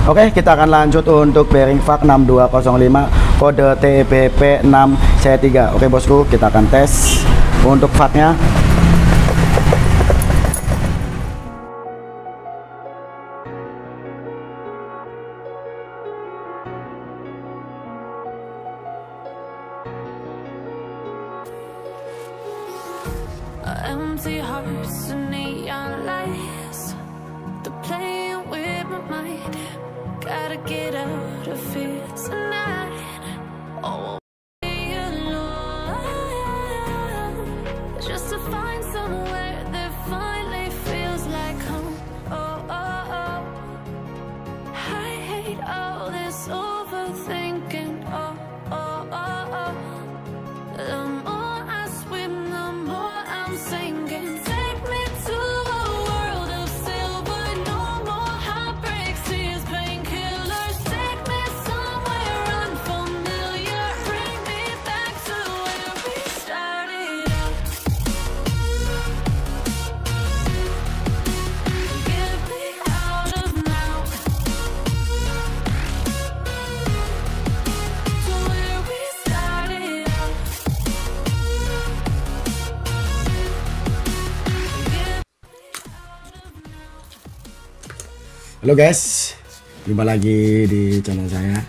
Oke, kita akan lanjut untuk bearing VAK 6205 kode TPP6C3. Oke bosku, kita akan tes untuk VAK-nya. Empty hearts and neon lights, they're playing with my mind. Gotta get out of here tonight. Oh, be alone, just to find somewhere that finally feels like home. Oh, oh, oh. I hate all this overthinking. Oh, oh, oh, oh. The more I swim, the more I'm sinking. Take me to a world of silver. No more heartbreaks, tears, painkillers. Take me somewhere unfamiliar. Bring me back to where we started out. Get me out of now, to where we started out. Halo guys, jumpa lagi di channel saya.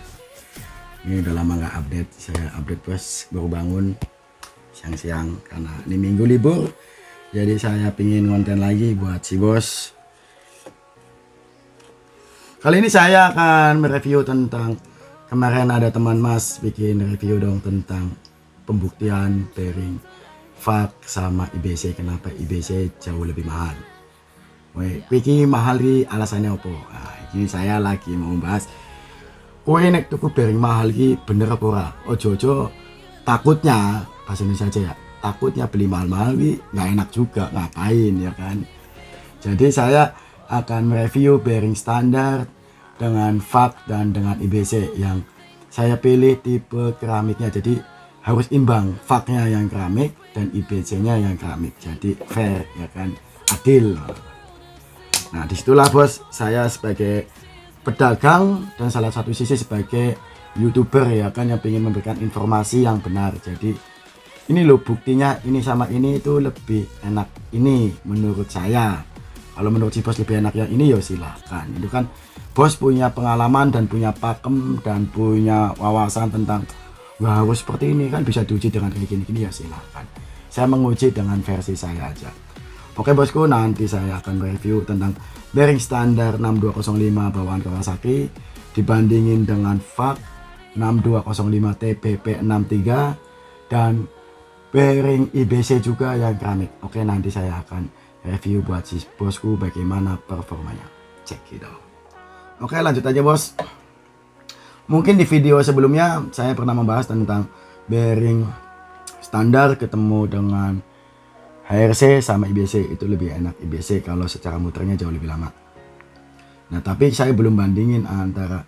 Ini udah lama nggak update. Saya update bos, baru bangun siang-siang karena ini minggu libur. Jadi saya pingin konten lagi buat si bos. Kali ini saya akan mereview tentang, kemarin ada teman mas bikin review dong tentang pembuktian bearing VAK sama IBC. Kenapa IBC jauh lebih mahal? Wiki mahal di alasannya apa? Nah, ini saya lagi mau bahas. Kowe nek tuku bearing mahal ki bener apa ora? Ojo-ojo takutnya, bahasa Indonesia aja ya. Takutnya beli mahal-mahal ki nggak enak juga, ngapain ya kan? Jadi saya akan mereview bearing standar dengan VAK dan dengan IBC yang saya pilih tipe keramiknya. Jadi harus imbang, VAK-nya yang keramik dan IBC-nya yang keramik. Jadi fair ya kan, adil. Nah disitulah bos, saya sebagai pedagang dan salah satu sisi sebagai YouTuber ya kan, yang ingin memberikan informasi yang benar. Jadi ini loh buktinya, ini sama ini itu lebih enak ini menurut saya. Kalau menurut si bos lebih enak yang ini ya silahkan. Itu kan bos punya pengalaman dan punya pakem dan punya wawasan tentang wah harus seperti ini kan, bisa diuji dengan kayak gini-gini ya silahkan. Saya menguji dengan versi saya aja. Oke bosku, nanti saya akan review tentang bearing standar 6205 bawaan Kawasaki dibandingin dengan VAK 6205 TPP63 dan bearing IBC juga yang keramik. Oke, nanti saya akan review buat si bosku bagaimana performanya. Check it out. Oke, lanjut aja bos. Mungkin di video sebelumnya saya pernah membahas tentang bearing standar ketemu dengan HRC sama IBC, itu lebih enak IBC kalau secara muternya jauh lebih lama. Nah tapi saya belum bandingin antara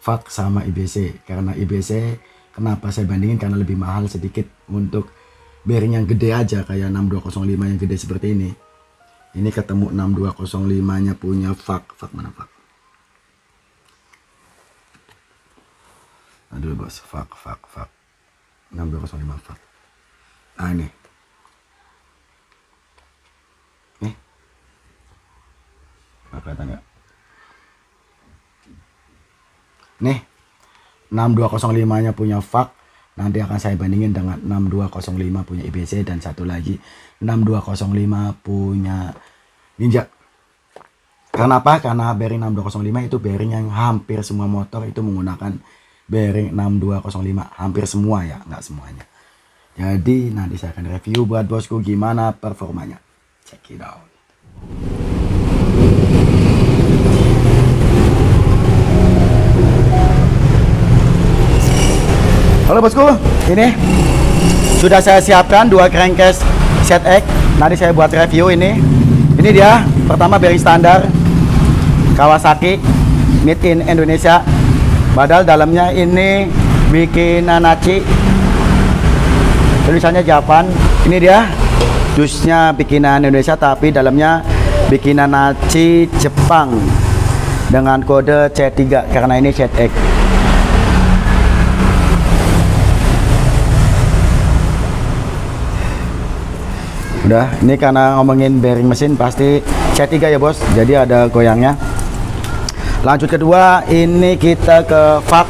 VAK sama IBC, karena IBC kenapa saya bandingin, karena lebih mahal sedikit untuk bearing yang gede aja kayak 6205 yang gede seperti ini. Ini ketemu 6205 nya punya VAK. VAK mana VAK? Aduh bos, VAK 6205 VAK. Ah ini. Kelihatan nggak? Nih 6205 nya punya VAK, nanti akan saya bandingin dengan 6205 punya IBC, dan satu lagi 6205 punya Ninja. Kenapa? Karena bearing 6205 itu bearing yang hampir semua motor itu menggunakan bearing 6205, hampir semua ya, nggak semuanya. Jadi nanti saya akan review buat bosku gimana performanya. Check it out. Halo bosku, ini sudah saya siapkan dua crankcase ZX. Nanti saya buat review ini. Ini dia, pertama bearing standar Kawasaki made in Indonesia. Padahal dalamnya ini bikin Nanachi, tulisannya Japan. Ini dia, dusnya bikinan Indonesia tapi dalamnya bikinan Nanachi Jepang. dengan kode C3 karena ini ZX. Udah, ini karena ngomongin bearing mesin pasti C3 ya bos, jadi ada goyangnya. Lanjut kedua, ini kita ke VAK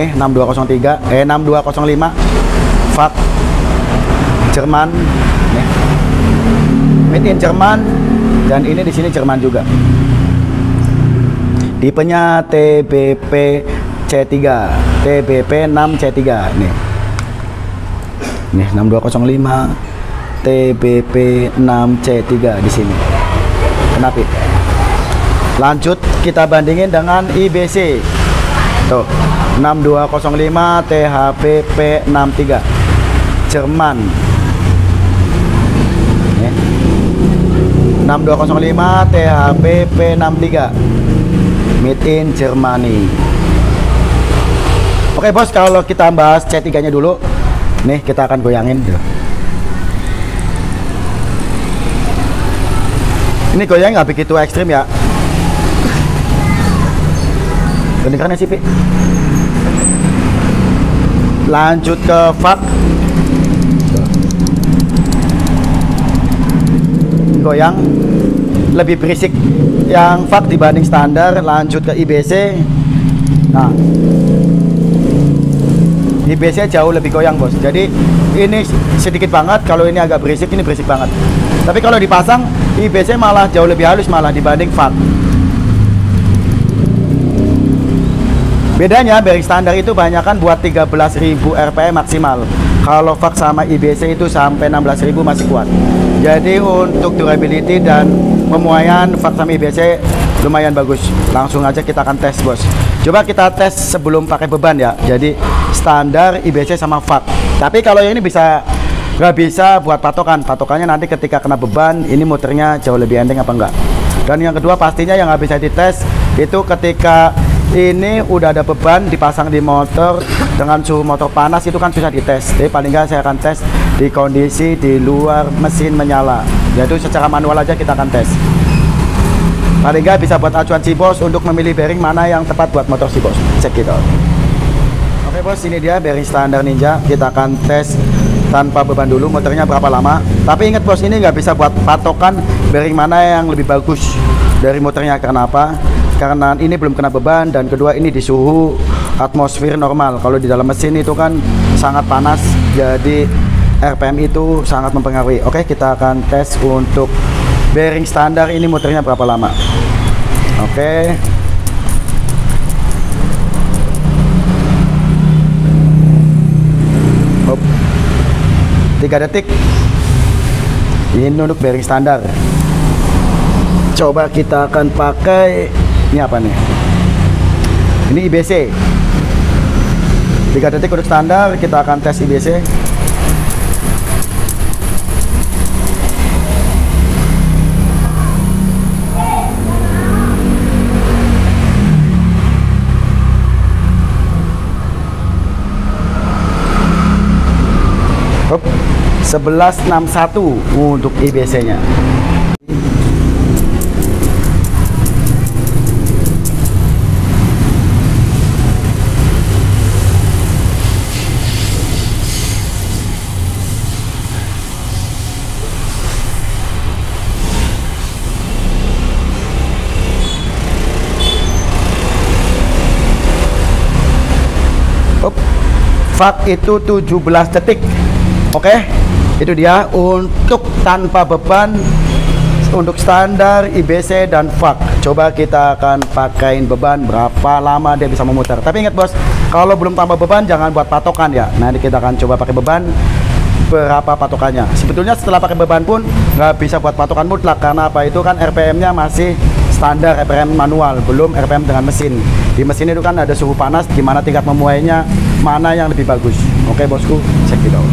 nih 6205 VAK Jerman nih, made in Jerman, dan ini di sini Jerman juga. Tipenya TBP C3, TBP 6 C3 nih 6205 TBP 6 C3 di sini. Kenapa? Lanjut kita bandingin dengan IBC. Tuh, 6205 THPP 63 Jerman. 6205 THPP 63 made in Germany. Oke bos, kalau kita bahas C3 nya dulu. Nih kita akan goyangin tuh. Ini goyang nggak begitu ekstrim ya. Kedengarannya sih, Pi. Lanjut ke VAK. Goyang lebih berisik yang VAK dibanding standar. Lanjut ke IBC. Nah, IBC jauh lebih goyang bos. Jadi ini sedikit banget, kalau ini agak berisik, ini berisik banget. Tapi kalau dipasang IBC malah jauh lebih halus malah dibanding VAK. Bedanya bearing standar itu banyakan buat 13.000 RPM maksimal. Kalau VAK sama IBC itu sampai 16.000 masih kuat. Jadi untuk durability dan pemuaian VAK sama IBC lumayan bagus. Langsung aja kita akan tes bos. Coba kita tes sebelum pakai beban ya. Jadi standar, IBC sama VAK. Tapi kalau yang ini nggak bisa buat patokan. Patokannya nanti ketika kena beban ini muternya jauh lebih enteng apa enggak. Dan yang kedua pastinya yang nggak bisa dites itu ketika ini udah ada beban dipasang di motor dengan suhu motor panas, itu kan susah dites. Jadi paling nggak saya akan tes di kondisi di luar mesin menyala, yaitu secara manual aja kita akan tes. Paling nggak bisa buat acuan si bos untuk memilih bearing mana yang tepat buat motor si bos. Cek gitu. Oke bos, ini dia bearing standar Ninja. Kita akan tes tanpa beban dulu, motornya berapa lama. Tapi ingat bos, ini nggak bisa buat patokan bearing mana yang lebih bagus dari motornya. Karena apa? Karena ini belum kena beban, dan kedua ini di suhu atmosfer normal. Kalau di dalam mesin itu kan sangat panas, jadi RPM itu sangat mempengaruhi. Oke, kita akan tes untuk bearing standar ini motornya berapa lama. Oke. Hop. 3 detik. Ini untuk bearing standar. Coba kita akan pakai, ini apa nih? Ini IBC. 3 detik untuk standar, kita akan tes IBC. Hop, 1161 untuk IBC-nya. VAK itu 17 detik. Oke, itu dia untuk tanpa beban, untuk standar, IBC, dan VAK. Coba kita akan pakaiin beban berapa lama dia bisa memutar. Tapi ingat bos, kalau belum tambah beban jangan buat patokan ya. Nanti kita akan coba pakai beban berapa patokannya. Sebetulnya setelah pakai beban pun nggak bisa buat patokan mutlak, karena apa, itu kan RPM-nya masih standar RPM manual, belum RPM dengan mesin. Di mesin itu kan ada suhu panas, gimana tingkat memuainya, mana yang lebih bagus. Oke bosku, cek it out.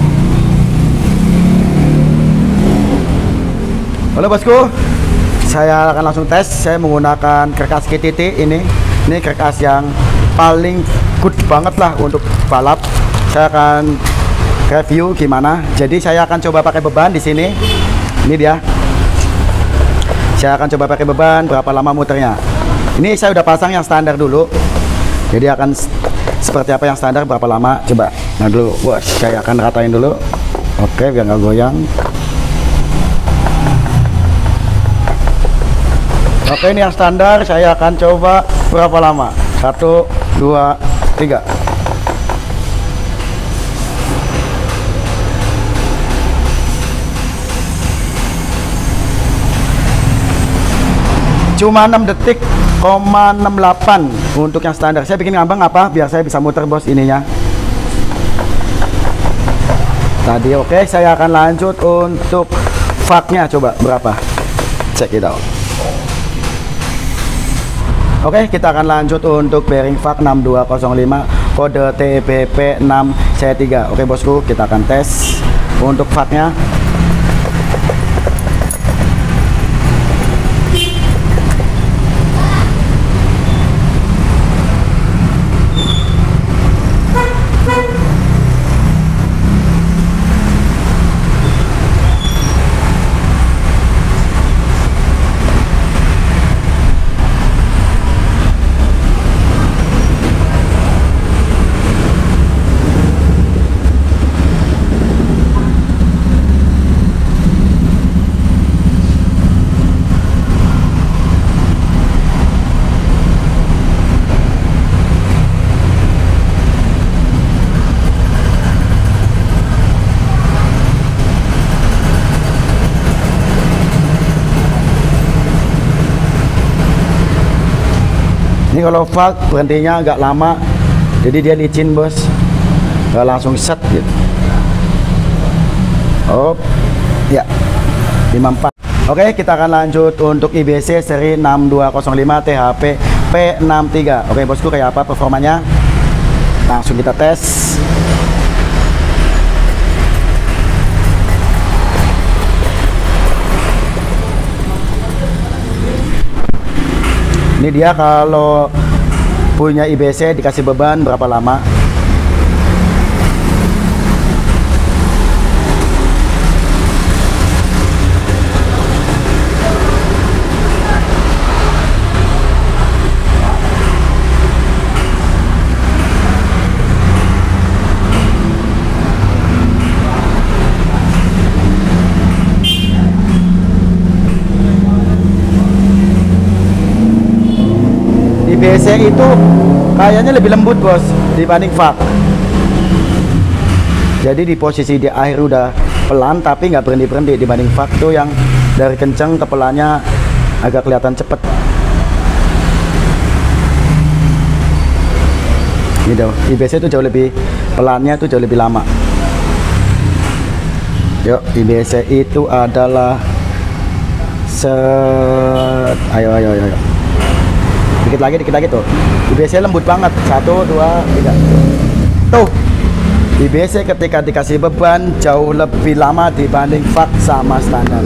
Halo bosku, saya akan langsung tes. Saya menggunakan kerkas KTT ini kerkas yang paling good banget lah untuk balap. Saya akan review gimana. Jadi saya akan coba pakai beban di sini. Ini dia. Saya akan coba pakai beban berapa lama muternya. Ini saya udah pasang yang standar dulu. Jadi akan seperti apa yang standar, berapa lama coba. Nah dulu, wah saya akan ratain dulu. Oke, biar nggak goyang. Oke, ini yang standar, saya akan coba berapa lama. 1, 2, 3. Cuma 6 detik, 0,68 untuk yang standar. Saya bikin ngambang apa? Biar saya bisa muter bos ininya. Tadi oke, saya akan lanjut untuk faknya. Coba berapa? Check it out. Oke, kita akan lanjut untuk bearing fak 6205 kode TPP 6C3. Oke bosku, kita akan tes untuk faknya. Ini kalau valve berhentinya agak lama, jadi dia licin bos, nggak langsung set gitu. Oh ya, 54. Oke, kita akan lanjut untuk IBC seri 6205 THP P63. Oke bosku, kayak apa performanya? Langsung kita tes. Ini dia kalau punya IBC dikasih beban berapa lama. IBC itu kayaknya lebih lembut bos dibanding fak. Jadi di posisi di akhir udah pelan tapi nggak berhenti dibanding fak tuh yang dari kenceng ke pelannya agak kelihatan cepet. Gitu. IBC itu jauh lebih pelannya tuh jauh lebih lama. Yuk, IBC itu adalah ayo. Dikit lagi tuh. IBC lembut banget. 1, 2, 3. Tuh. IBC ketika dikasih beban jauh lebih lama dibanding fak sama standar.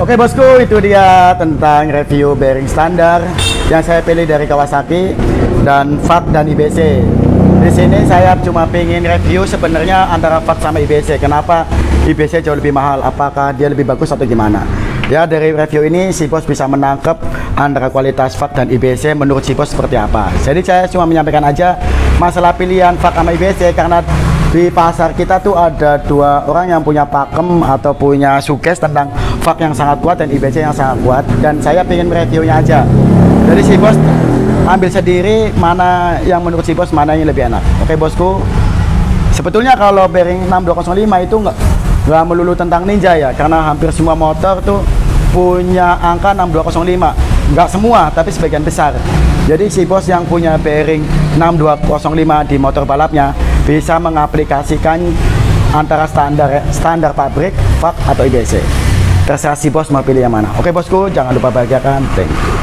Oke bosku, itu dia tentang review bearing standar yang saya pilih dari Kawasaki dan fak dan IBC. Di sini saya cuma pengen review sebenarnya antara fak sama IBC. Kenapa IBC jauh lebih mahal? Apakah dia lebih bagus atau gimana? Ya, dari review ini si bos bisa menangkap antara kualitas fak dan IBC menurut si bos seperti apa. Jadi saya cuma menyampaikan aja masalah pilihan fak sama IBC, karena di pasar kita tuh ada 2 orang yang punya pakem atau punya sukses tentang fak yang sangat kuat dan IBC yang sangat kuat, dan saya pengen reviewnya aja. Jadi si bos ambil sendiri mana yang menurut si bos mana yang lebih enak. Oke bosku, sebetulnya kalau bearing 6205 itu nggak melulu tentang Ninja ya, karena hampir semua motor tuh punya angka 6205. Nggak semua, tapi sebagian besar. Jadi si bos yang punya bearing 6205 di motor balapnya bisa mengaplikasikan antara standar pabrik, fak atau IBC. Terserah si bos mau pilih yang mana. Oke bosku, jangan lupa bahagiakan. Thank you.